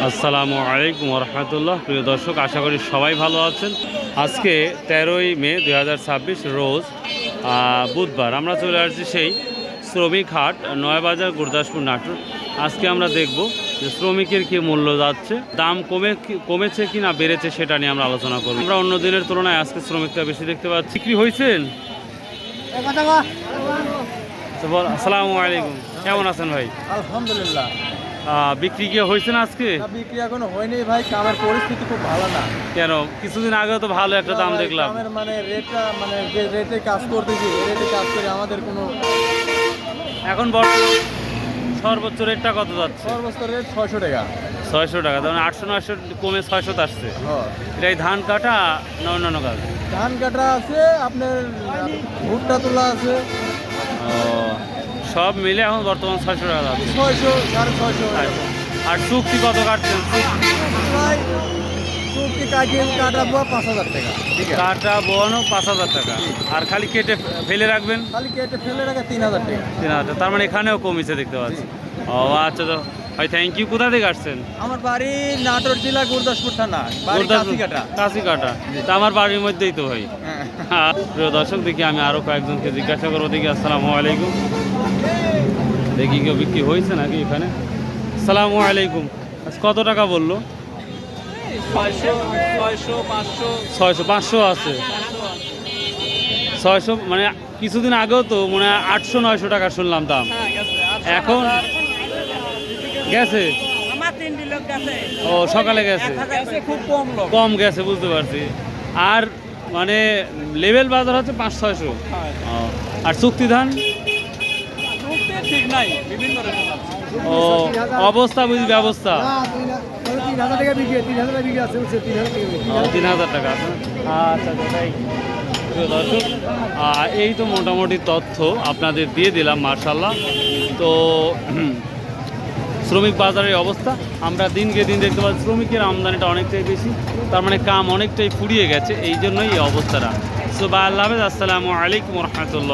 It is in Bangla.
আসসালামু আলাইকুম রহমতুল্লাহ। প্রিয় দর্শক, আশা করি সবাই ভালো আছেন। আজকে 13ই মে 2026 রোজ বুধবার। আমরা চলে আসছি সেই শ্রমিক হাট, নয়াবাজার, গুরদাসপুর, নাটোর। আজকে আমরা দেখব যে শ্রমিকের কী মূল্য যাচ্ছে, দাম কমেছে কি না বেড়েছে, সেটা নিয়ে আমরা আলোচনা করব। আমরা অন্য দিনের তুলনায় আজকে শ্রমিকটা বেশি দেখতে পাচ্ছি। বিক্রি হয়েছেন? আসসালামু আলাইকুম, কেমন আছেন ভাই? আলহামদুলিল্লাহ। বিক্রি কি হয়েছে না আজকে? বিক্রি এখনো হয়নি ভাই, কামের পরিস্থিতি খুব ভালো না। কেন? কিছুদিন আগেও তো ভালো একটা দাম দেখলাম। কামের রেটটা যে রেটে কাজ করতেছি, এই রেটে কাজ করে আমাদের কোনো। এখন বর্তমান সর্বোচ্চ রেটটা কত যাচ্ছে? সর্বোচ্চ রেট 600 টাকা। 600 টাকা, তখন 800-900 কমে 600 আসছে। এটাই ধান কাটা না অন্যান্য কাজ? ধান কাটা আছে, আপনার ভুট্টা তোলা আছে। সব মিলে এখন বর্তমান 600 টাকা যাচ্ছে। 600, 650। আর চুক্তি কত কাটছেন? চুক্তি কাটাবো 5000 টাকা। কাটা বোয়ানো 5000 টাকা, আর খালি কেটে ফেলে রাখবেন? খালি কেটে ফেলে রাখা 3000 টাকা। 3000, তার মানে এখানেও কমিছে দেখতে পাচ্ছি। ও আচ্ছা, তো ভাই থ্যাংক ইউ। কোথা থেকে আসছেন? আমার বাড়ি নাটোর জেলা, গুরদাসপুর থানা, কাশিকাটা। তা আমার বাড়ির মধ্যেই তো ভাই। প্রিয় দর্শক, দেখি আমি আরো কয়েকজনকে জিজ্ঞাসা করবো। দেখি আসসালামু আলাইকুম, দেখি কেউ বিক্রি হয়েছে নাকি এখানে। আসসালামু আলাইকুম। কত টাকা বললো? 600, 500 আছে। 600 মানে কিছুদিন আগেও তো মনে হয় 800-900 টাকা শুনলাম দাম। এখন গেছে? ও সকালে গেছে, খুব কম গেছে, বুঝতে পারছি। আর মানে লেভেল বাজার হচ্ছে 500-600। আর চুক্তি ধান ঠিক নাই, বিভিন্ন ও অবস্থা বুঝি ব্যবস্থা। 3000 টাকা বিক্রি, 3000 টাকা বিক্রি আছে, 3000 টাকা আছে। আচ্ছা তাই। প্রিয় দর্শক, এই তো মোটামুটি তথ্য আপনাদের দিয়ে দিলাম। মার্শাল্লাহ। তো শ্রমিক বাজারের অবস্থা আমরা দিনকে দিন দেখতে পাচ্ছি শ্রমিকের আমদানিটা অনেকটাই বেশি, তার মানে কাম অনেকটাই ফুরিয়ে গেছে, এই জন্যই এই অবস্থাটা। সো আল্লাহ হাফেজ, আসসালামু আলাইকুম রহমতুল্লাহ।